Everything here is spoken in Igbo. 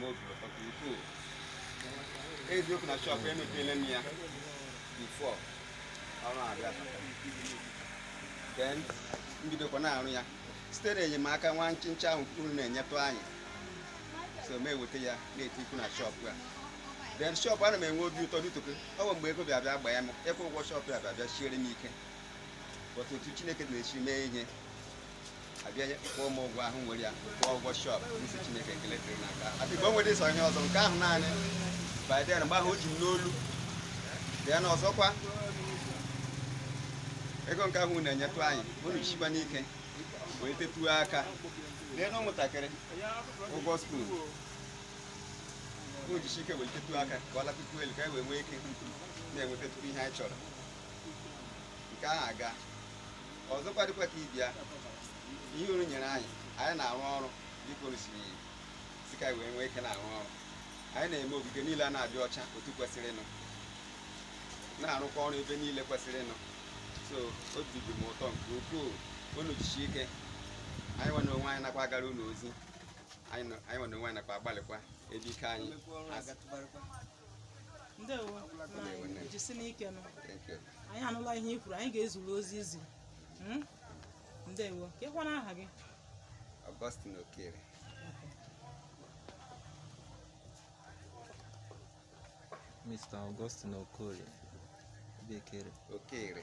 obi ụtọ ka ukwuu. Eziokwu na shop emepela m ya before ọrụ abịa. Then mbidokwa na-arụ ya site n'enyemaka nwa nchịncha ahụ unu na-enyetụ anyị. So m eweta ya na-etikwu na shop a. Then shop ana m enwe obi ụtọ dịtụkụ ọ bụ mgbe ego bịa gbaa ya m ịkwụ ụgwọ shop ya bịa siere m ike. But otu Chineke na-esi mee ihe abịa kwụọ m ụgwọ ahụ nwere ya kwụọ ụgwọ shop isi Chineke ekeletere n'aka. Adịgbo nwere ịsọ ihe ọzọ nke ahụ naanị by then mgbe ahụ o ji m n'olu. Then ọzọkwa ego nke ahụ na-enyetụ anyị unu chikwa n'ike wee tetuo aka lee na ụmụntakịrị ụgwọ skuul unu jichi ike wee tetuo aka ka ọ lapụkwuo elu ka e wee nwee ike na-enwetatụ ihe anyị chọrọ nke ahụ aga. Ọzọkwa dịkwa ka ịbịa ihe unu nyere anyị na-arụ ọrụ dịka unu si ka wee nwee ike na-arụ ọrụ. Anyị na-eme ogige niile a na-adị ọcha otu kwesịrị ịnụ na-arụkwa ọrụ ebe niile kwesịrị ịnụ. So obi dị m ụtọ nke ukwuu unu jichi ike. Anyị nwe na onwe anyị nakwa agara unu ozi anyị nwe na onwe anyị nakwa agbalịkwa ebe ike anyị jisi n'ike nụ. Anyị anụla ihe i kwuru, anyị ga-ezuru ozi izi. Ndewo. Ka ịkwana aha gị? Augustine Okere. Mr. Augustine Okere. Okere.